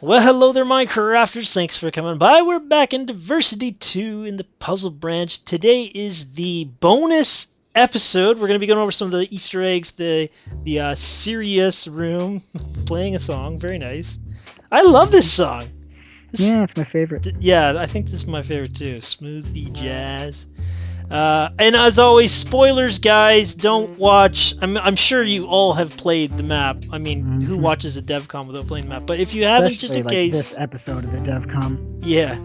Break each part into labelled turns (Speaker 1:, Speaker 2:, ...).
Speaker 1: Well, hello there, Minecrafters. Thanks for coming by. We're back in Diversity 2 in the puzzle branch. Today is the bonus episode. We're going to be going over some of the Easter eggs, the serious room, playing a song. Very nice. I love this song.
Speaker 2: Yeah, it's my favorite.
Speaker 1: Yeah, I think this is my favorite too. Smoothie jazz. And as always, spoilers, guys. Don't watch. I'm sure you all have played the map. I mean, who
Speaker 2: Hmm.
Speaker 1: watches a DevCom without playing the map? But if you haven't, just
Speaker 2: Especially
Speaker 1: in
Speaker 2: like this
Speaker 1: case,
Speaker 2: episode of the DevCom.
Speaker 1: yeah.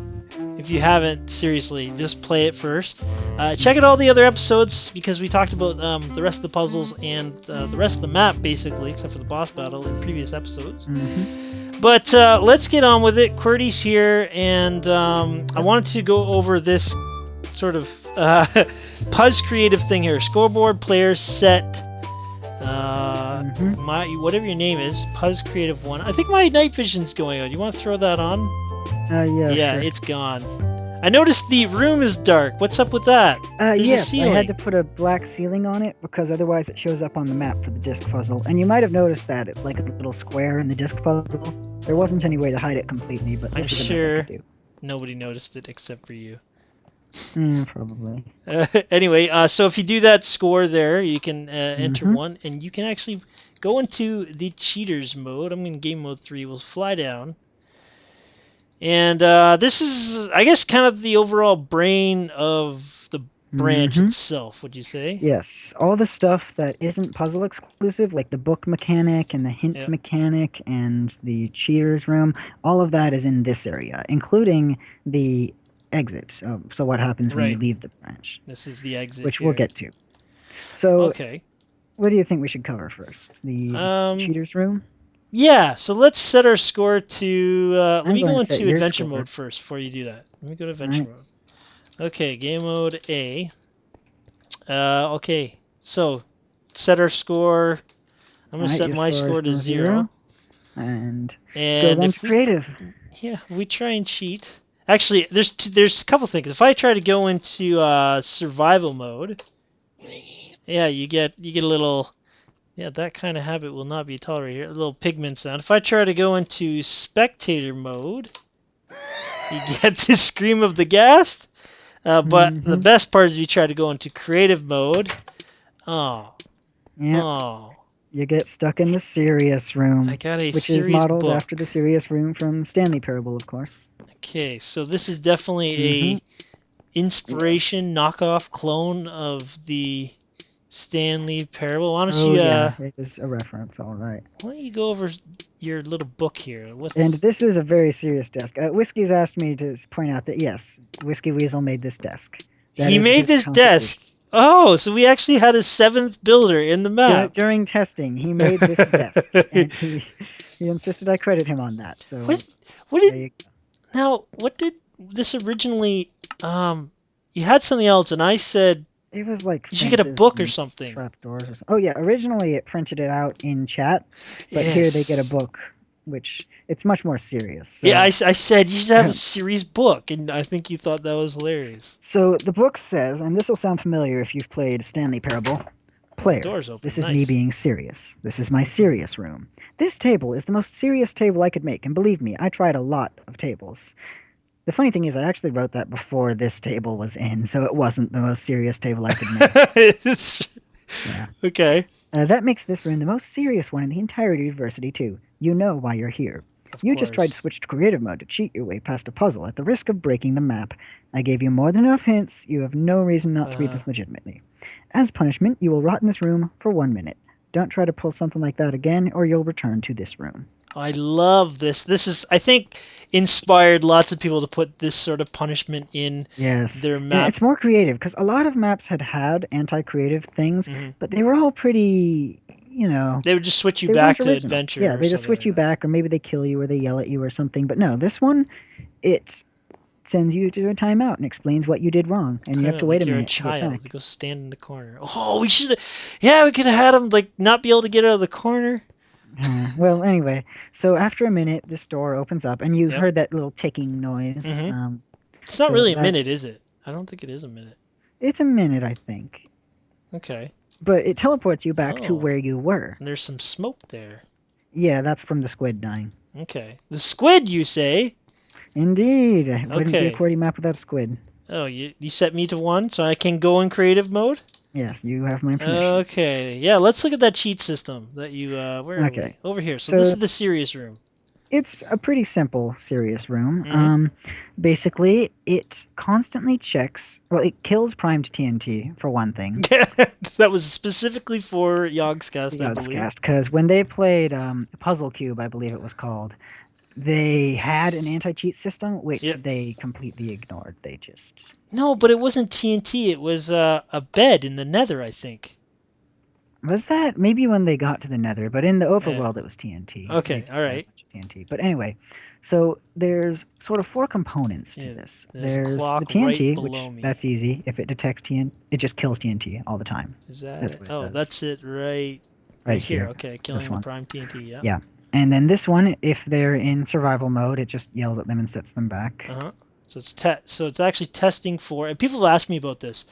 Speaker 1: If you haven't, seriously, just play it first. Check out all the other episodes because we talked about the rest of the puzzles and the rest of the map, basically, except for the boss battle in previous episodes. But let's get on with it. QWERTY's here, and I wanted to go over this sort of Puzz creative thing here. Scoreboard, players, set, my whatever your name is, Puzz creative 1. I think my night vision's going on. You want to throw that on?
Speaker 2: Yeah, sure.
Speaker 1: It's gone. I noticed the room is dark. What's up with that? There's a
Speaker 2: Yes, I
Speaker 1: ceiling.
Speaker 2: had to put a black ceiling on it because otherwise it shows up on the map for the disc puzzle. And you might have noticed that it's like a little square in the disc puzzle. There wasn't any way to hide it completely, but this
Speaker 1: I'm
Speaker 2: is the best I could do.
Speaker 1: nobody noticed it except for you.
Speaker 2: Probably.
Speaker 1: Anyway, so if you do that score there, you can enter
Speaker 2: Mhm.
Speaker 1: one, and you can actually go into the cheaters mode. I'm in game mode 3. We'll fly down. And this is, I guess, kind of the overall brain of the branch itself, would you say?
Speaker 2: Yes, all the stuff that isn't puzzle exclusive, like the book mechanic and the hint
Speaker 1: Yep.
Speaker 2: mechanic and the cheaters room, all of that is in this area, including the exit. So what happens when you
Speaker 1: Right.
Speaker 2: leave the branch,
Speaker 1: This is the exit
Speaker 2: which
Speaker 1: here.
Speaker 2: we'll get to. So
Speaker 1: Okay.
Speaker 2: what do you think we should cover first? The cheaters room?
Speaker 1: Yeah, so let's set our score to. Let
Speaker 2: I'm
Speaker 1: me
Speaker 2: going
Speaker 1: go
Speaker 2: to set
Speaker 1: into
Speaker 2: your
Speaker 1: adventure
Speaker 2: score.
Speaker 1: mode first before you do that. Let me go to adventure
Speaker 2: Alright.
Speaker 1: mode. Okay, game mode A. Okay, so set our score. I'm gonna
Speaker 2: Alright,
Speaker 1: set
Speaker 2: your
Speaker 1: my
Speaker 2: score
Speaker 1: score
Speaker 2: is
Speaker 1: to
Speaker 2: now
Speaker 1: 0.
Speaker 2: And go
Speaker 1: And
Speaker 2: then to
Speaker 1: if
Speaker 2: creative.
Speaker 1: we try and cheat. Actually, there's a couple things. If I try to go into survival mode, yeah, you get a little. Yeah, that kind of habit will not be tolerated. A little pigment sound. If I try to go into spectator mode, you get the scream of the ghast. But the best part is you try to go into creative mode. Oh.
Speaker 2: Yeah.
Speaker 1: Oh.
Speaker 2: You get stuck in the serious room,
Speaker 1: I got a
Speaker 2: which is
Speaker 1: serious
Speaker 2: modeled
Speaker 1: book.
Speaker 2: after the serious room from Stanley Parable, of course.
Speaker 1: Okay, so this is definitely a inspiration knockoff clone of the Stanley Parable. Why don't you
Speaker 2: yeah, it is a reference, all right.
Speaker 1: why don't you go over your little book here?
Speaker 2: And this is a very serious desk. Whiskey's asked me to point out that yes, Whiskey Weasel made this desk.
Speaker 1: He made this desk. Oh, so we actually had a 7th builder in the map.
Speaker 2: During testing, he made this desk, and he insisted I credit him on that. So
Speaker 1: what did this originally? You had something else, and I said
Speaker 2: it was like
Speaker 1: you should get a book or something.
Speaker 2: Trapdoors or something. Oh yeah, originally it printed it out in chat, but here they get a book, which it's much more serious. So.
Speaker 1: Yeah, I said you should have a series book, and I think you thought that was hilarious.
Speaker 2: So the book says, and this will sound familiar if you've played Stanley Parable. Player,
Speaker 1: door's open.
Speaker 2: This is me being serious. This is my serious room. This table is the most serious table I could make, and believe me, I tried a lot of tables. The funny thing is, I actually wrote that before this table was in, so it wasn't the most serious table I could make. Yeah.
Speaker 1: Okay.
Speaker 2: That makes this room the most serious one in the entirety of Diversity 2. You know why you're here. You just tried to switch to creative mode to cheat your way past a puzzle at the risk of breaking the map. I gave you more than enough hints. You have no reason not to read this legitimately. As punishment, you will rot in this room for 1 minute. Don't try to pull something like that again, or you'll return to this room.
Speaker 1: I love this. This is, I think, inspired lots of people to put this sort of punishment in their map.
Speaker 2: And it's more creative, because a lot of maps had anti-creative things, but they were all pretty...
Speaker 1: they would just switch you back to adventure.
Speaker 2: Yeah, they just switch you back, or maybe they kill you, or they yell at you, or something. But no, this one, it sends you to a timeout and explains what you did wrong, and you have to wait a minute.
Speaker 1: You're a child. Go stand in the corner. Oh, we should. Yeah, we could have had him like not be able to get out of the corner.
Speaker 2: Well, anyway, so after a minute, this door opens up, and you heard that little ticking noise.
Speaker 1: It's not really a minute, is it? I don't think it is a minute.
Speaker 2: It's a minute, I think.
Speaker 1: Okay.
Speaker 2: But it teleports you back to where you were.
Speaker 1: And there's some smoke there.
Speaker 2: Yeah, that's from the squid dying.
Speaker 1: Okay. The squid, you say?
Speaker 2: Indeed. It wouldn't be a
Speaker 1: Okay.
Speaker 2: QWERTY map without a squid.
Speaker 1: Oh, you set me to 1, so I can go in creative mode?
Speaker 2: Yes, you have my permission.
Speaker 1: Okay. Yeah, let's look at that cheat system that you, where are we?
Speaker 2: Okay.
Speaker 1: Over here. So this
Speaker 2: So
Speaker 1: is the serious room.
Speaker 2: it's a pretty simple serious room.
Speaker 1: Mm-hmm.
Speaker 2: Basically, it constantly checks. Well, it kills primed TNT for one thing.
Speaker 1: That was specifically for Yogscast, I believe.
Speaker 2: Yogscast, because when they played Puzzle Cube, I believe it was called, they had an anti-cheat system which
Speaker 1: Yep.
Speaker 2: they completely ignored. They just
Speaker 1: No, but it wasn't TNT. It was a bed in the Nether, I think.
Speaker 2: was that maybe when they got to the Nether, but in the
Speaker 1: Yeah.
Speaker 2: overworld it was TNT. They
Speaker 1: Okay.
Speaker 2: just
Speaker 1: All
Speaker 2: had a
Speaker 1: right.
Speaker 2: bunch of TNT. But anyway, so there's sort of 4 components to
Speaker 1: Yeah.
Speaker 2: this.
Speaker 1: There's a
Speaker 2: There's the
Speaker 1: clock right
Speaker 2: TNT,
Speaker 1: below
Speaker 2: which
Speaker 1: me.
Speaker 2: that's easy. If it detects TNT, it just kills TNT all the time.
Speaker 1: Is that
Speaker 2: That's
Speaker 1: it?
Speaker 2: what it
Speaker 1: Oh,
Speaker 2: does.
Speaker 1: that's it right
Speaker 2: Right
Speaker 1: here.
Speaker 2: here,
Speaker 1: Okay,
Speaker 2: this
Speaker 1: killing the
Speaker 2: one.
Speaker 1: prime TNT. Yeah.
Speaker 2: Yeah. And then this one, if they're in survival mode, it just yells at them and sets them back.
Speaker 1: Uh huh. So it's actually testing for. And people have asked me about this.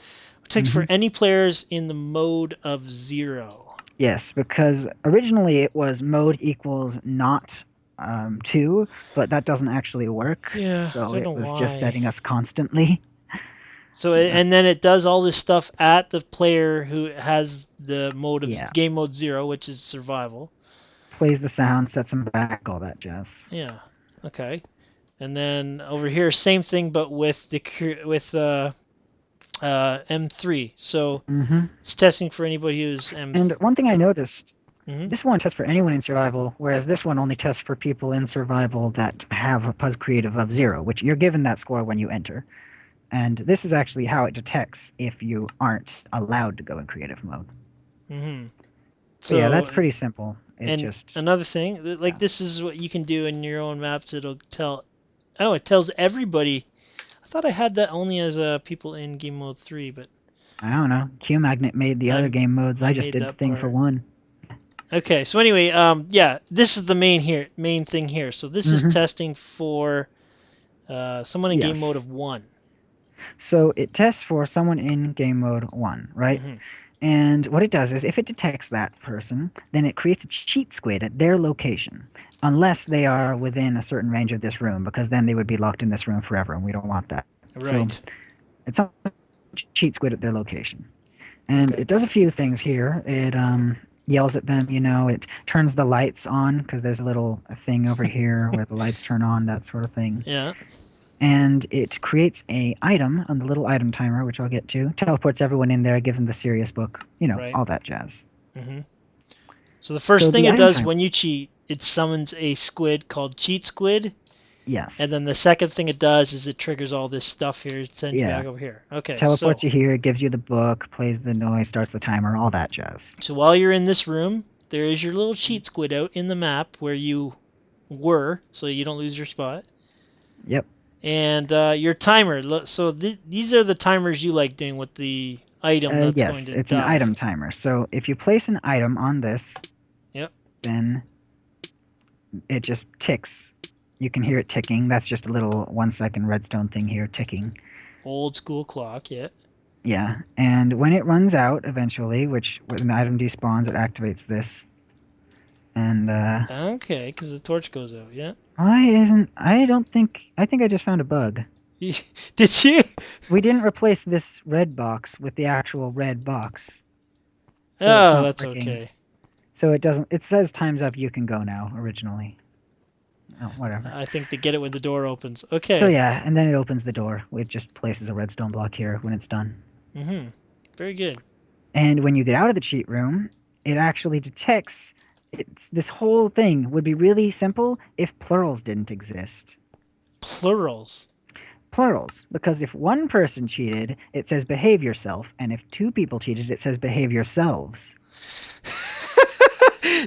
Speaker 1: It takes
Speaker 2: Hmm.
Speaker 1: for any players in the mode of 0.
Speaker 2: Yes, because originally it was mode equals not 2, but that doesn't actually work.
Speaker 1: Yeah, I
Speaker 2: So
Speaker 1: don't
Speaker 2: it
Speaker 1: know
Speaker 2: was just
Speaker 1: why.
Speaker 2: setting us constantly.
Speaker 1: So and then it does all this stuff at the player who has the mode of
Speaker 2: Yeah.
Speaker 1: game mode 0, which is survival.
Speaker 2: Plays the sound, sets them back, all that jazz.
Speaker 1: Yeah. Okay. And then over here, same thing, but with M3. So
Speaker 2: Hmm.
Speaker 1: it's testing for anybody who's M.
Speaker 2: And one thing I noticed,
Speaker 1: Mm-hmm.
Speaker 2: this one tests for anyone in survival, whereas this one only tests for people in survival that have a Puzz Creative of 0, which you're given that score when you enter. And this is actually how it detects if you aren't allowed to go in creative mode.
Speaker 1: Mm-hmm.
Speaker 2: But yeah,
Speaker 1: So
Speaker 2: that's pretty simple. It
Speaker 1: and
Speaker 2: just,
Speaker 1: another thing, like
Speaker 2: yeah.
Speaker 1: this is what you can do in your own maps. It'll tell. Oh, it tells everybody. I thought I had that only as people in game mode 3, but
Speaker 2: I don't know. Q Magnet made the other
Speaker 1: I
Speaker 2: game modes.
Speaker 1: I
Speaker 2: I just
Speaker 1: made
Speaker 2: did the
Speaker 1: that
Speaker 2: thing for
Speaker 1: part.
Speaker 2: one.
Speaker 1: Okay, so anyway, yeah, this is the main thing here. So this is
Speaker 2: Hmm.
Speaker 1: testing for someone in game mode
Speaker 2: Yes.
Speaker 1: of 1.
Speaker 2: So it tests for someone in game mode 1, right?
Speaker 1: Mm-hmm.
Speaker 2: And what it does is if it detects that person, then it creates a cheat squid at their location, unless they are within a certain range of this room, because then they would be locked in this room forever, and we don't want that. So
Speaker 1: Right.
Speaker 2: it's a cheat squid at their location. And
Speaker 1: Okay.
Speaker 2: it does a few things here. It yells at them, it turns the lights on, because there's a little thing over here where the lights turn on, that sort of thing.
Speaker 1: Yeah.
Speaker 2: And it creates a item on the little item timer, which I'll get to, teleports everyone in there, give them the serious book,
Speaker 1: Right.
Speaker 2: all that jazz.
Speaker 1: Mm-hmm. So the
Speaker 2: So
Speaker 1: first thing
Speaker 2: the
Speaker 1: it
Speaker 2: item
Speaker 1: does
Speaker 2: timer,
Speaker 1: when you cheat, it summons a squid called Cheat Squid, and
Speaker 2: yes,
Speaker 1: then the second thing it does is it triggers all this stuff here, it sends you
Speaker 2: yeah,
Speaker 1: back over here. Okay,
Speaker 2: teleports
Speaker 1: so
Speaker 2: you here, gives you the book, plays the noise, starts the timer, all that jazz.
Speaker 1: while you're in this room, there is your little cheat squid out in the map where you were, so you don't lose your spot.
Speaker 2: Yep.
Speaker 1: And your timer. So these are the timers you like doing with the item that's going
Speaker 2: Yes,
Speaker 1: to
Speaker 2: it's an
Speaker 1: die.
Speaker 2: item timer. So if you place an item on this,
Speaker 1: Yep.
Speaker 2: then it just ticks. You can hear it ticking. That's just a little 1 second redstone thing here ticking.
Speaker 1: Old school clock. Yeah.
Speaker 2: Yeah, and when it runs out eventually, which when the item despawns, it activates this. And
Speaker 1: Okay, because the torch goes out. Yeah.
Speaker 2: why isn't? I don't think. I think I just found a bug.
Speaker 1: Did you?
Speaker 2: We didn't replace this red box with the actual red box, so it's
Speaker 1: Oh,
Speaker 2: not
Speaker 1: that's
Speaker 2: working.
Speaker 1: okay.
Speaker 2: So it doesn't. It says time's up. You can go now. Originally. Oh, whatever.
Speaker 1: I think they get it when the door opens.
Speaker 2: So
Speaker 1: Okay.
Speaker 2: yeah, and then it opens the door. It just places a redstone block here when it's done.
Speaker 1: Mm-hmm. Very good.
Speaker 2: And when you get out of the cheat room, it actually detects. This whole thing would be really simple if plurals didn't exist.
Speaker 1: Plurals.
Speaker 2: Plurals, because if one person cheated, it says behave yourself, and if 2 people cheated, it says behave yourselves.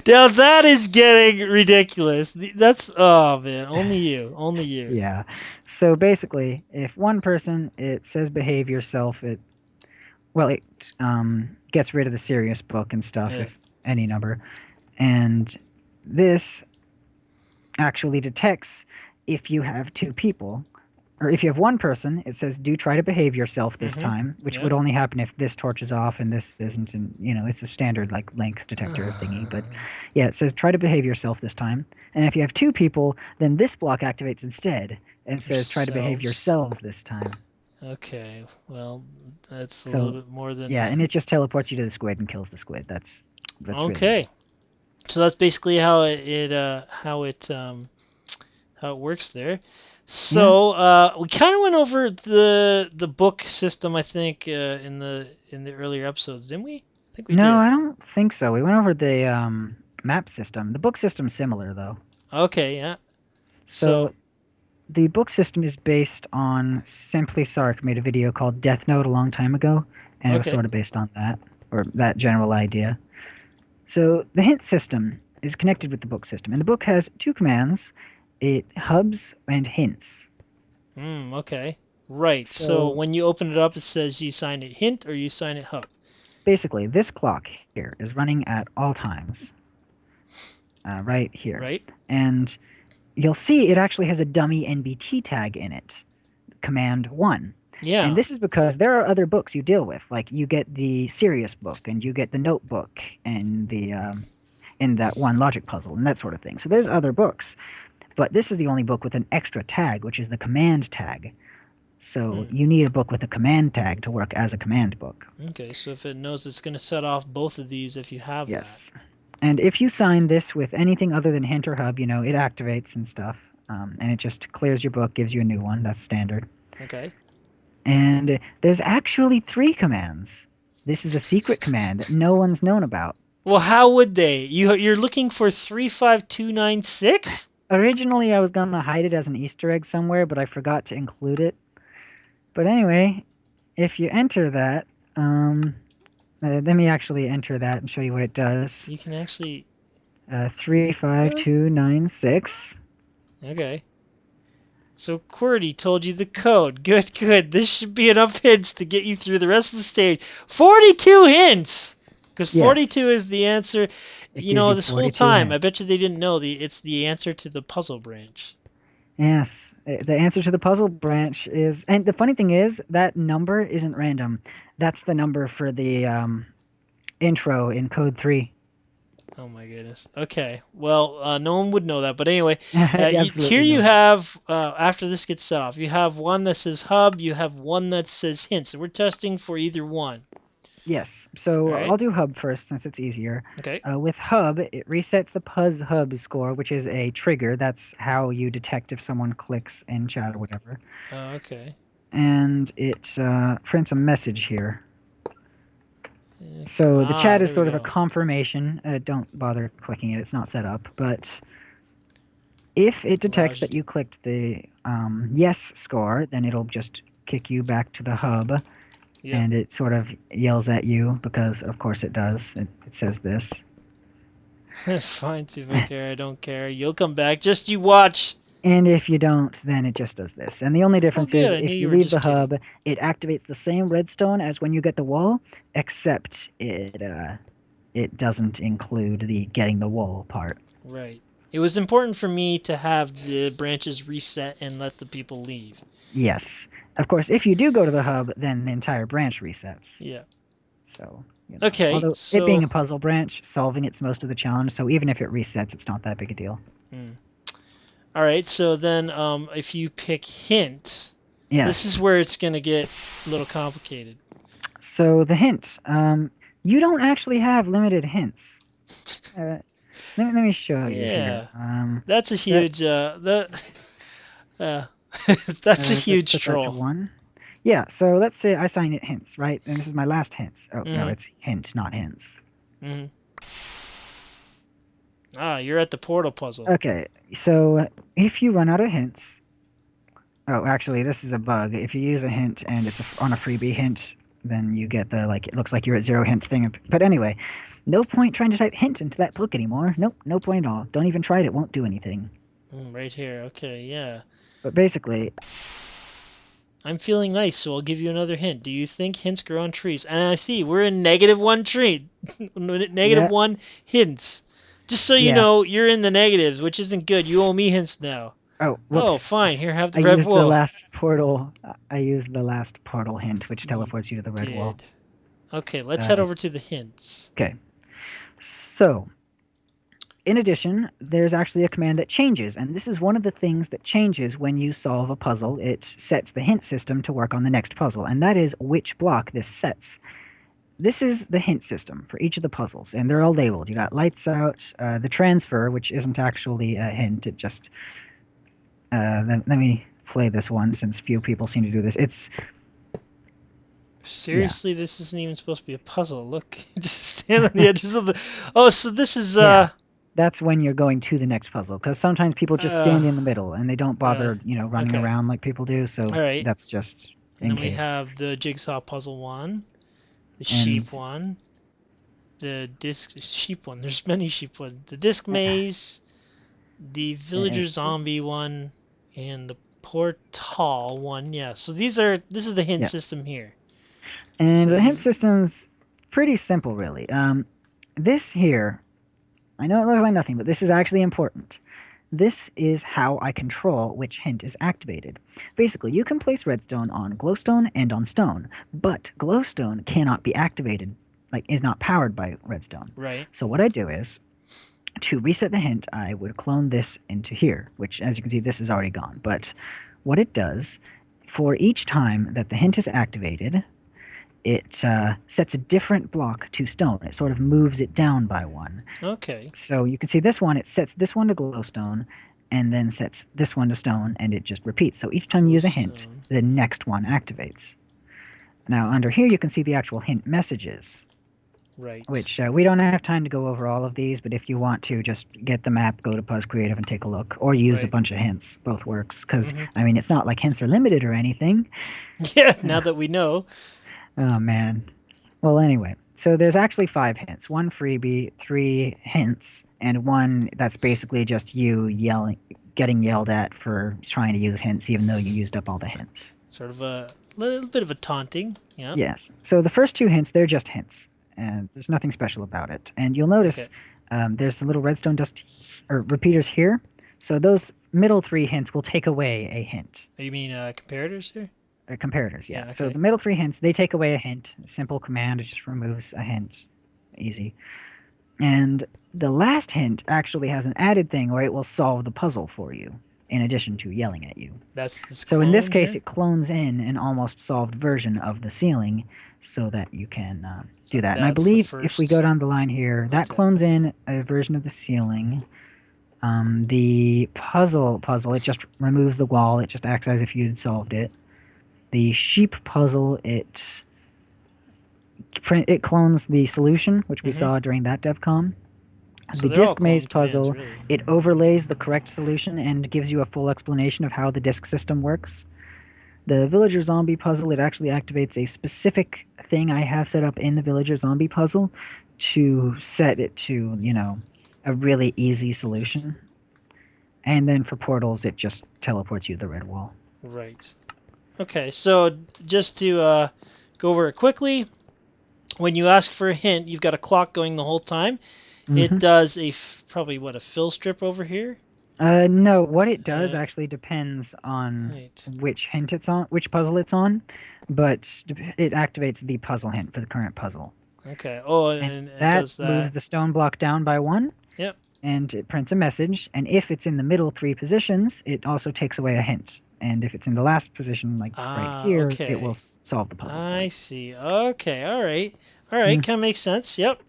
Speaker 1: Now that is getting ridiculous. That's oh man, only you, only you.
Speaker 2: Yeah. So basically, if one person, it says behave yourself, it gets rid of the serious book and stuff,
Speaker 1: Yeah.
Speaker 2: if any number. And this actually detects if you have 2 people. or if you have one person, it says do try to behave yourself this time, which
Speaker 1: Yeah.
Speaker 2: would only happen if this torch is off and this isn't, and it's a standard like length detector thingy. But yeah, it says try to behave yourself this time. And if you have two people, then this block activates instead and says try to behave yourselves this time.
Speaker 1: Okay, well, that's a little
Speaker 2: So
Speaker 1: bit more than.
Speaker 2: yeah, and it just teleports you to the squid and kills the squid. That's really
Speaker 1: Okay,
Speaker 2: it.
Speaker 1: so that's basically how it works there.
Speaker 2: Yeah.
Speaker 1: So we kind of went over the book system, I think, in the earlier episodes, didn't we? I think we
Speaker 2: No,
Speaker 1: did.
Speaker 2: I don't think so. We went over the map system. The book system's similar though.
Speaker 1: Okay, yeah. So
Speaker 2: So the book system is based on SimplySarc made a video called Death Note a long time ago, and it was
Speaker 1: okay.
Speaker 2: sort of based on that, or that general idea. So the hint system is connected with the book system, and the book has two commands. It hubs and hints.
Speaker 1: Okay. Right. So
Speaker 2: So
Speaker 1: when you open it up, it says you sign it hint or you sign it hub.
Speaker 2: basically, this clock here is running at all times, right here.
Speaker 1: Right.
Speaker 2: And you'll see it actually has a dummy NBT tag in it, command 1. And
Speaker 1: Yeah.
Speaker 2: this is because there are other books you deal with. Like you get the serious book and you get the notebook and the in that one logic puzzle and that sort of thing. So there's other books. But this is the only book with an extra tag, which is the command tag. So you need a book with a command tag to work as a command book.
Speaker 1: Okay, so if it knows it's going to set off both of these if you have
Speaker 2: Yes. And if you sign this with anything other than hint or hub, it activates and stuff. And it just clears your book, gives you a new one. That's standard.
Speaker 1: that. Okay.
Speaker 2: And there's actually 3 commands. This is a secret command that no one's known about.
Speaker 1: Well, how would they? You're looking for 35296?
Speaker 2: Originally, I was going to hide it as an Easter egg somewhere, but I forgot to include it. But anyway, if you enter that, let me actually enter that and show you what it does.
Speaker 1: You can actually
Speaker 2: 35296.
Speaker 1: Okay. So QWERTY told you the code. Good, good. This should be enough hints to get you through the rest of the stage. 42 hints! Because
Speaker 2: Yes.
Speaker 1: 42 is the answer.
Speaker 2: It gives you
Speaker 1: This whole
Speaker 2: 42
Speaker 1: time, I bet you
Speaker 2: hints.
Speaker 1: they didn't know it's the answer to the puzzle branch.
Speaker 2: Yes, the answer to the puzzle branch is, and the funny thing is, that number isn't random. That's the number for the intro in code 3.
Speaker 1: Oh my goodness. Okay. Well, no one would know that, but anyway, here
Speaker 2: Absolutely
Speaker 1: you
Speaker 2: no.
Speaker 1: have after this gets set off, you have one that says hub, you have one that says hints. So we're testing for either one.
Speaker 2: Yes, so
Speaker 1: All right.
Speaker 2: I'll do hub first since it's easier.
Speaker 1: Okay.
Speaker 2: With hub, it resets the Puzz hub score, which is a trigger. That's how you detect if someone clicks in chat or whatever.
Speaker 1: Okay.
Speaker 2: And it prints a message here. So the chat is sort of a confirmation. Don't bother clicking it; it's not set up. But if it detects that you clicked the yes score, then it'll just kick you back to the hub. Yep. And it sort of yells at you because, of course, it does. It says this.
Speaker 1: Fine, if I care. I don't care. You'll come back. Just you watch.
Speaker 2: And if you don't, then it just does this. And the only difference is if you leave the hub, it activates the same redstone as when you get the wall, except it doesn't include the getting the wall part.
Speaker 1: Right. It was important for me to have the branches reset and let the people leave.
Speaker 2: Yes. Of course, if you do go to the hub, then the entire branch resets.
Speaker 1: Yeah.
Speaker 2: So,
Speaker 1: okay.
Speaker 2: Although it being a puzzle branch, solving it's most of the challenge, so even if it resets, it's not that big a deal.
Speaker 1: All right, so then if you pick hint,
Speaker 2: yes.
Speaker 1: This is where it's going to get a little complicated.
Speaker 2: So the hint, you don't actually have limited hints. Let me show you here.
Speaker 1: That's a huge that's a huge troll.
Speaker 2: One. Yeah, so let's say I sign it hints, right? And this is my last hints. Oh, no, it's hint, not hints.
Speaker 1: Ah, you're at the portal puzzle.
Speaker 2: Okay, so if you run out of hints... Oh, actually, this is a bug. If you use a hint and it's on a freebie hint, then you get the, it looks like you're at 0 hints thing. But anyway, no point trying to type hint into that book anymore. Nope, no point at all. Don't even try it. It won't do anything.
Speaker 1: Right here. Okay, yeah.
Speaker 2: But basically...
Speaker 1: I'm feeling nice, so I'll give you another hint. Do you think hints grow on trees? And I see, we're in -1 tree. -1 hints. Just so you know, you're in the negatives, which isn't good. You owe me hints now.
Speaker 2: Oh,
Speaker 1: Oh,
Speaker 2: whoops.
Speaker 1: fine. Here, have the
Speaker 2: I
Speaker 1: red
Speaker 2: used the
Speaker 1: wall.
Speaker 2: last portal. I used the last portal hint, which
Speaker 1: You
Speaker 2: teleports you to the red wall.
Speaker 1: did. Okay, let's head
Speaker 2: Uh,
Speaker 1: over to the hints.
Speaker 2: okay. So, in addition, there's actually a command that changes, and this is one of the things that changes when you solve a puzzle. It sets the hint system to work on the next puzzle, and that is which block this sets. This is the hint system for each of the puzzles, and they're all labeled. You got lights out, the transfer, which isn't actually a hint. It just let me play this one since few people seem to do this. It's yeah,
Speaker 1: Seriously, this isn't even supposed to be a puzzle. Look, just stand on the edges of the. Oh, so this is
Speaker 2: yeah. That's when you're going to the next puzzle, because sometimes people just
Speaker 1: uh
Speaker 2: stand in the middle and they don't bother, running
Speaker 1: okay.
Speaker 2: around like people do. So
Speaker 1: All right.
Speaker 2: that's just
Speaker 1: And
Speaker 2: in
Speaker 1: then we
Speaker 2: case.
Speaker 1: have the jigsaw puzzle one, the sheep
Speaker 2: And
Speaker 1: one, the disc sheep one. There's many sheep ones. The disc
Speaker 2: uh,
Speaker 1: maze, the
Speaker 2: uh,
Speaker 1: villager zombie one, and the portal one. Yeah. So this is the hint
Speaker 2: yes,
Speaker 1: system here.
Speaker 2: and
Speaker 1: So
Speaker 2: the hint
Speaker 1: you
Speaker 2: system's pretty simple, really. This here, I know it looks like nothing, but this is actually important. This is how I control which hint is activated. Basically, you can place redstone on glowstone and on stone, but glowstone cannot be activated, like is not powered by redstone.
Speaker 1: right.
Speaker 2: So what I do is, to reset the hint, I would clone this into here, which as you can see, this is already gone. But what it does, for each time that the hint is activated, it sets a different block to stone. It sort of moves it down by one.
Speaker 1: Okay.
Speaker 2: So you can see this one, it sets this one to glowstone and then sets this one to stone, and it just repeats. So each time you use a hint,
Speaker 1: Glowstone.
Speaker 2: the next one activates. Now under here you can see the actual hint messages,
Speaker 1: Right.
Speaker 2: which we don't have time to go over all of these, but if you want to, just get the map, go to Puzz Creative and take a look, or use a
Speaker 1: Right.
Speaker 2: bunch of hints. Both works, because,
Speaker 1: Mm-hmm.
Speaker 2: I mean, it's not like hints are limited or anything.
Speaker 1: Yeah. Now that we know.
Speaker 2: Oh, man. Well, anyway, so there's actually 5 hints. 1 freebie, 3 hints, and 1 that's basically just you getting yelled at for trying to use hints even though you used up all the hints.
Speaker 1: Sort of a little bit of a taunting. Yeah.
Speaker 2: Yes. So the first 2 hints, they're just hints, and there's nothing special about it. And you'll
Speaker 1: Okay.
Speaker 2: notice there's the little redstone dust or repeaters here. So those middle 3 hints will take away a hint.
Speaker 1: You mean comparators here?
Speaker 2: Comparators, yeah.
Speaker 1: Yeah.
Speaker 2: So
Speaker 1: Okay.
Speaker 2: the middle 3 hints, they take away a hint. A simple command, it just removes a hint. Easy. And the last hint actually has an added thing where it will solve the puzzle for you, in addition to yelling at you.
Speaker 1: That's this
Speaker 2: So in this
Speaker 1: clone
Speaker 2: case,
Speaker 1: here.
Speaker 2: it clones in an almost solved version of the ceiling so that you can
Speaker 1: So
Speaker 2: do that. And I
Speaker 1: that's the
Speaker 2: believe if we go
Speaker 1: first.
Speaker 2: down the line here, that clones in a version of the ceiling. The puzzle, it just removes the wall. It just acts as if you had solved it. The sheep puzzle, it clones the solution, which we saw during that DevCom.
Speaker 1: So
Speaker 2: The
Speaker 1: they're all
Speaker 2: disk maze
Speaker 1: clone commands,
Speaker 2: puzzle,
Speaker 1: really.
Speaker 2: it overlays the correct solution and gives you a full explanation of how the disk system works. The villager zombie puzzle, it actually activates a specific thing I have set up in the villager zombie puzzle to set it to, a really easy solution. And then for portals, it just teleports you to the red wall.
Speaker 1: Right. Okay. So just to go over it quickly, when you ask for a hint, you've got a clock going the whole time. It
Speaker 2: Mm-hmm.
Speaker 1: does probably what, a fill strip over here.
Speaker 2: No, what it does
Speaker 1: Uh,
Speaker 2: actually depends on
Speaker 1: right.
Speaker 2: which hint it's on, which puzzle it's on, but it activates the puzzle hint for the current puzzle.
Speaker 1: Okay. Oh,
Speaker 2: And
Speaker 1: and it
Speaker 2: that
Speaker 1: does
Speaker 2: moves
Speaker 1: that.
Speaker 2: the stone block down by 1,
Speaker 1: Yep.
Speaker 2: and it prints a message. And if it's in the middle 3 positions, it also takes away a hint. And if it's in the last position, like right
Speaker 1: Ah.
Speaker 2: here, it will
Speaker 1: Okay.
Speaker 2: solve the puzzle for
Speaker 1: I
Speaker 2: you.
Speaker 1: see. Okay. All right. All right. Kind of makes sense. Yep.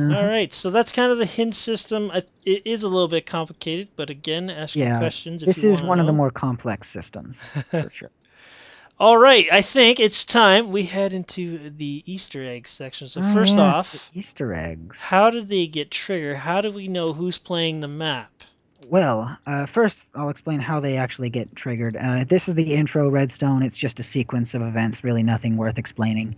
Speaker 1: All
Speaker 2: Uh-huh.
Speaker 1: right. So that's kind of the hint system. It is a little bit complicated, but again, ask your
Speaker 2: Yeah,
Speaker 1: questions if
Speaker 2: this
Speaker 1: you
Speaker 2: is
Speaker 1: want to
Speaker 2: one of the
Speaker 1: know.
Speaker 2: more complex systems, for sure.
Speaker 1: All right, I think it's time we head into the Easter egg section. So
Speaker 2: Oh,
Speaker 1: first
Speaker 2: yes, the
Speaker 1: off,
Speaker 2: Easter eggs.
Speaker 1: how did they get triggered? How do we know who's playing the map?
Speaker 2: Well, first I'll explain how they actually get triggered. This is the intro redstone. It's just a sequence of events, really nothing worth explaining.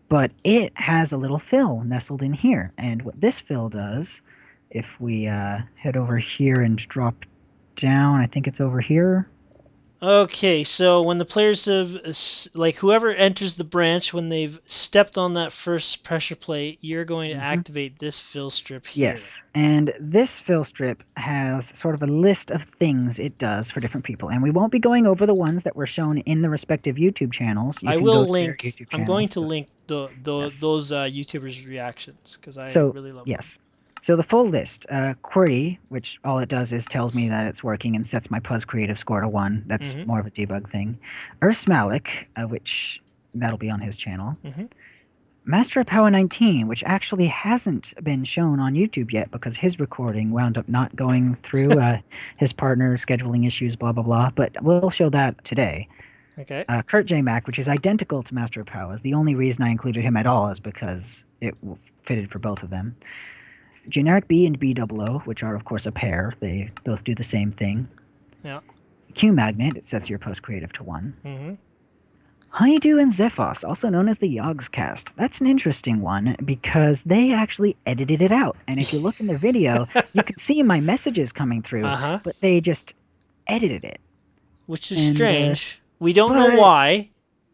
Speaker 2: But it has a little fill nestled in here. And what this fill does, if we head over here and drop down, I think it's over here.
Speaker 1: Okay, so when the players have, like whoever enters the branch, when they've stepped on that first pressure plate, you're going to
Speaker 2: Hmm.
Speaker 1: activate this fill strip here.
Speaker 2: Yes, and this fill strip has sort of a list of things it does for different people, and we won't be going over the ones that were shown in the respective YouTube channels. You
Speaker 1: I
Speaker 2: can go
Speaker 1: will
Speaker 2: to their
Speaker 1: link.
Speaker 2: YouTube
Speaker 1: I'm going
Speaker 2: channels,
Speaker 1: to
Speaker 2: but
Speaker 1: link
Speaker 2: yes.
Speaker 1: those YouTubers' reactions because I
Speaker 2: So,
Speaker 1: really love them.
Speaker 2: yes. So the full list, QWERTY, which all it does is tells me that it's working and sets my Puzz creative score to 1. That's
Speaker 1: Mm-hmm.
Speaker 2: more of a debug thing. rsmalec, which that'll be on his channel.
Speaker 1: Mm-hmm.
Speaker 2: Master of Power 19, which actually hasn't been shown on YouTube yet because his recording wound up not going through his partner scheduling issues, blah, blah, blah. But we'll show that today.
Speaker 1: Okay.
Speaker 2: Kurt J. Mack, which is identical to Master of Powers. The only reason I included him at all is because it fitted for both of them. generikb and BdoubleO, which are, of course, a pair. They both do the same thing.
Speaker 1: Yeah.
Speaker 2: QMagnet, it sets your post creative to 1.
Speaker 1: Mm-hmm.
Speaker 2: Honeydew and Zephos, also known as the Yogscast. That's an interesting one because they actually edited it out. And if you look in their video, you can see my messages coming through,
Speaker 1: Uh-huh.
Speaker 2: but they just edited it.
Speaker 1: Which is
Speaker 2: And
Speaker 1: strange. We don't know
Speaker 2: but
Speaker 1: why.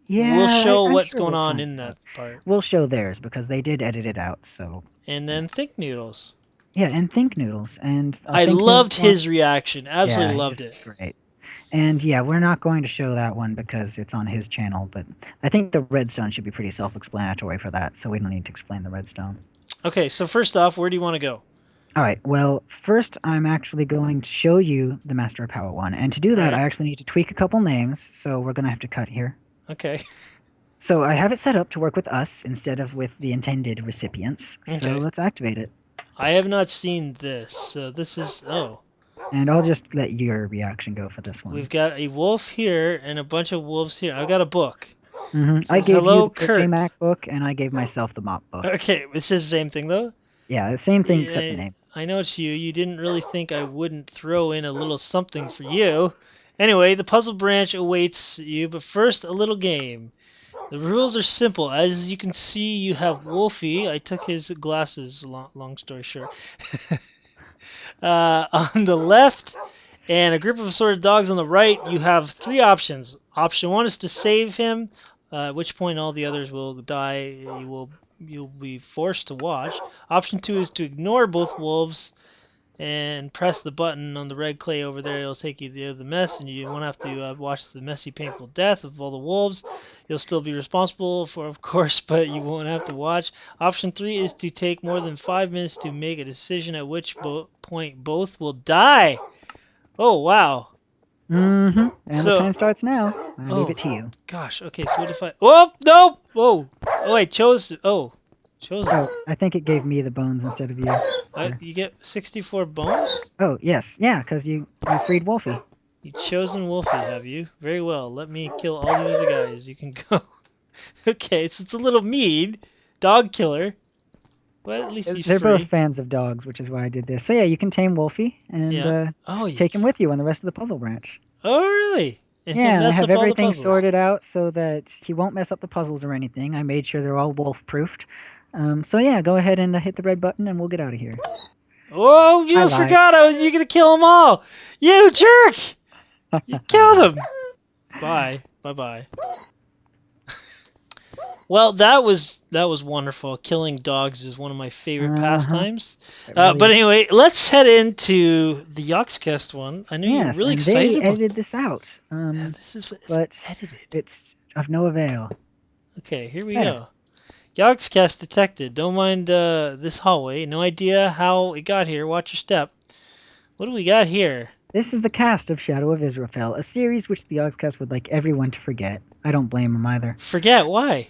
Speaker 1: We'll
Speaker 2: yeah,
Speaker 1: show
Speaker 2: I'm
Speaker 1: what's
Speaker 2: sure
Speaker 1: going
Speaker 2: we'll
Speaker 1: on
Speaker 2: find
Speaker 1: in that
Speaker 2: out.
Speaker 1: part.
Speaker 2: We'll show theirs because they did edit it out. So
Speaker 1: And then Thinknoodles.
Speaker 2: yeah, and Thinknoodles and
Speaker 1: I loved
Speaker 2: Thinknoodles one.
Speaker 1: his reaction. Absolutely
Speaker 2: Yeah,
Speaker 1: loved
Speaker 2: his
Speaker 1: it.
Speaker 2: was great. And yeah, we're not going to show that one because it's on his channel, but I think the redstone should be pretty self-explanatory for that, so we don't need to explain the redstone.
Speaker 1: Okay, so first off, where do you want to go?
Speaker 2: All right, well, first I'm actually going to show you the Master of Power one, and to do
Speaker 1: All
Speaker 2: that,
Speaker 1: right.
Speaker 2: I actually need to tweak a couple names, so we're going to have to cut here.
Speaker 1: Okay.
Speaker 2: So I have it set up to work with us instead of with the intended recipients, so
Speaker 1: Okay.
Speaker 2: let's activate it.
Speaker 1: I have not seen this, so this is... Oh.
Speaker 2: And I'll just let your reaction go for this
Speaker 1: We've
Speaker 2: one.
Speaker 1: got a wolf here and a bunch of wolves here. I've got a book. It
Speaker 2: I
Speaker 1: says,
Speaker 2: gave you
Speaker 1: hello,
Speaker 2: the Kurt J.
Speaker 1: Kurt.
Speaker 2: Mac book, and I gave myself the Mop book.
Speaker 1: Okay, it says the same thing, though?
Speaker 2: Yeah, the same thing except the
Speaker 1: Yeah,
Speaker 2: name.
Speaker 1: I know it's you. You didn't really think I wouldn't throw in a little something for you. Anyway, the puzzle branch awaits you, but first, a little game. The rules are simple. As you can see, you have Wolfie. I took his glasses, long story short. On the left, and a group of assorted dogs on the right. You have 3 options. Option 1 is to save him, at which point all the others will die. You'll be forced to watch. Option 2 is to ignore both wolves and press the button on the red clay over there. It'll take you to the mess, and you won't have to watch the messy, painful death of all the wolves. You'll still be responsible for, of course, but you won't have to watch. Option 3 is to take more than 5 minutes to make a decision, at which point both will die. Oh, wow.
Speaker 2: And the
Speaker 1: So,
Speaker 2: time starts now. I leave
Speaker 1: oh,
Speaker 2: it to you.
Speaker 1: gosh. Okay, so what if I... Oh, no! Whoa! Oh, I chose... Oh, chosen.
Speaker 2: Oh, I think it gave me the bones instead of you. Here.
Speaker 1: You get 64 bones?
Speaker 2: Oh, yes. Yeah, because you freed Wolfie.
Speaker 1: You chosen Wolfie, have you? Very well. Let me kill all these other guys. You can go. Okay, so it's a little mean. Dog killer. But at least he's
Speaker 2: They're both
Speaker 1: free.
Speaker 2: fans of dogs, which is why I did this. So yeah, you can tame Wolfie and
Speaker 1: Yeah. Oh, yeah.
Speaker 2: take him with you on the rest of the puzzle branch.
Speaker 1: Oh, really? And he'll
Speaker 2: Yeah, and I
Speaker 1: mess
Speaker 2: have
Speaker 1: up all the
Speaker 2: everything
Speaker 1: puzzles.
Speaker 2: sorted out so that he won't mess up the puzzles or anything. I made sure they're all wolf-proofed. So yeah, go ahead and hit the red button and we'll get out of here.
Speaker 1: Oh, you forgot you gonna kill them all. You jerk! You killed them. Bye. Bye-bye. Well, that was wonderful. Killing dogs is one of my favorite pastimes.
Speaker 2: Really
Speaker 1: But anyway, let's head into the Yogscast one. I know you're really
Speaker 2: and
Speaker 1: excited
Speaker 2: they
Speaker 1: about
Speaker 2: edited this out.
Speaker 1: this is what
Speaker 2: But
Speaker 1: edited.
Speaker 2: it's of no avail.
Speaker 1: Okay, here we
Speaker 2: There.
Speaker 1: go. Yogscast detected. Don't mind this hallway. No idea how it got here. Watch your step. What do we got here?
Speaker 2: This is the cast of Shadow of Israfel, a series which the Yogscast would like everyone to forget. I don't blame them either.
Speaker 1: Forget why?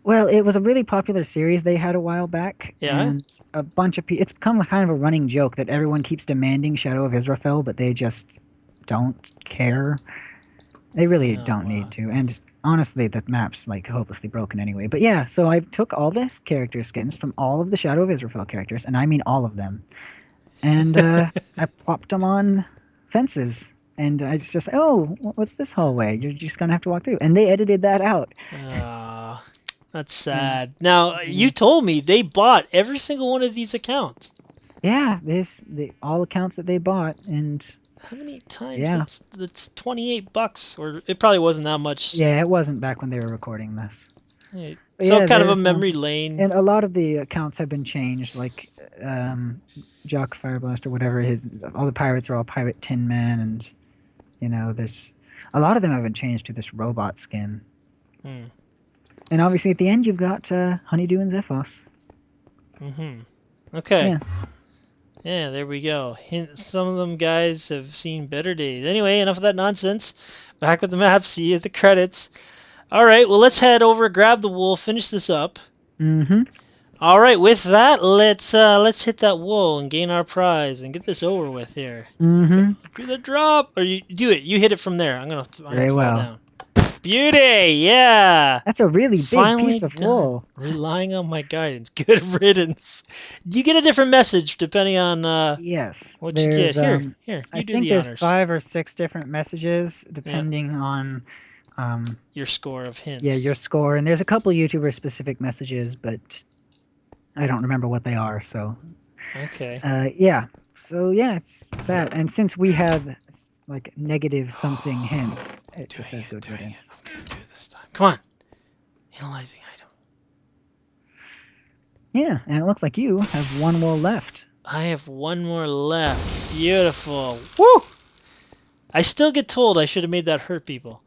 Speaker 2: Well, it was a really popular series they had a while back,
Speaker 1: Yeah.
Speaker 2: and a bunch of people. It's become kind of a running joke that everyone keeps demanding Shadow of Israfel, but they just don't care. They really don't need to, and honestly, the map's like hopelessly broken anyway. But yeah, so I took all this character skins from all of the Shadow of Israfel characters, and I mean all of them, and I plopped them on fences. And I just, oh, what's this hallway? You're just gonna have to walk through. And they edited that out.
Speaker 1: That's sad. Now, you told me they bought every single one of these accounts.
Speaker 2: Yeah, all accounts that they bought, and
Speaker 1: How many times?
Speaker 2: Yeah.
Speaker 1: That's $28, or it probably wasn't that much.
Speaker 2: Yeah, it wasn't back when they were recording this.
Speaker 1: Yeah.
Speaker 2: But
Speaker 1: So
Speaker 2: yeah,
Speaker 1: kind of a
Speaker 2: there's
Speaker 1: memory lane.
Speaker 2: and a lot of the accounts have been changed, like Jock Fireblast or whatever. All the pirates are all Pirate Tin Man, and there's a lot of them have been changed to this robot skin.
Speaker 1: Hmm.
Speaker 2: And obviously at the end you've got Honeydew and Zephos.
Speaker 1: Okay.
Speaker 2: Yeah.
Speaker 1: Yeah, there we go. Some of them guys have seen better days. Anyway, enough of that nonsense. Back with the map. See you at the credits. All right. Well, let's head over, grab the wool, finish this up.
Speaker 2: Mm-hmm.
Speaker 1: All right. With that, let's hit that wool and gain our prize and get this over with here.
Speaker 2: Mm-hmm.
Speaker 1: Do the drop, or you do it. You hit it from there. I'm gonna
Speaker 2: Very
Speaker 1: fall
Speaker 2: well.
Speaker 1: down. Beauty. Yeah.
Speaker 2: That's a really big
Speaker 1: Finally
Speaker 2: piece of
Speaker 1: done.
Speaker 2: wool.
Speaker 1: Relying on my guidance. Good riddance. You get a different message depending on
Speaker 2: Yes.
Speaker 1: what you get.
Speaker 2: There's
Speaker 1: Here,
Speaker 2: I
Speaker 1: you do
Speaker 2: think
Speaker 1: the
Speaker 2: there's
Speaker 1: honors.
Speaker 2: 5 or 6 different messages
Speaker 1: Yeah.
Speaker 2: depending on
Speaker 1: Your score of hints.
Speaker 2: yeah, your score, and there's a couple YouTuber specific messages, but I don't remember what they are, so
Speaker 1: Okay.
Speaker 2: yeah. So yeah, it's that. And since we have like negative something hints, it just says good riddance.
Speaker 1: I'm gonna do it this time. Come on. Analyzing item.
Speaker 2: Yeah, and it looks like you have 1 wool left.
Speaker 1: I have 1 more left. Beautiful. Woo! I still get told I should have made that hurt people.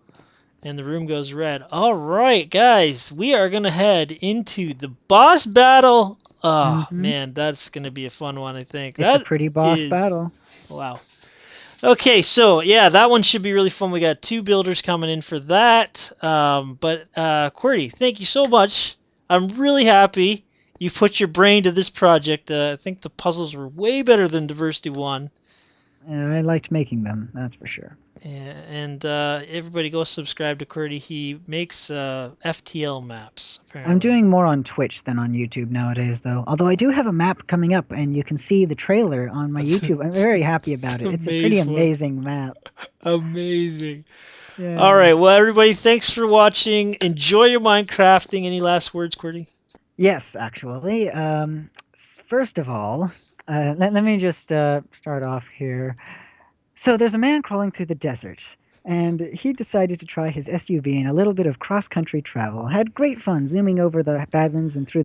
Speaker 1: And the room goes red. All right, guys, we are gonna head into the boss battle. Oh man, that's gonna be a fun one. I think
Speaker 2: It's a pretty boss battle.
Speaker 1: Wow. Okay, so yeah, that one should be really fun. We got 2 builders coming in for that. But QWERTY, thank you so much. I'm really happy you put your brain to this project. I think the puzzles were way better than Diversity 1.
Speaker 2: I liked making them, that's for sure.
Speaker 1: And everybody go subscribe to QWERTY. He makes FTL maps, apparently.
Speaker 2: I'm doing more on Twitch than on YouTube nowadays, though. Although I do have a map coming up, and you can see the trailer on my YouTube. I'm very happy about it. It's a pretty amazing map.
Speaker 1: Amazing.
Speaker 2: Yeah.
Speaker 1: All right. Well, everybody, thanks for watching. Enjoy your Minecrafting. Any last words, QWERTY?
Speaker 2: Yes, actually. First of all, let me just start off here. So there's a man crawling through the desert, and he decided to try his SUV in a little bit of cross-country travel. Had great fun zooming over the badlands and through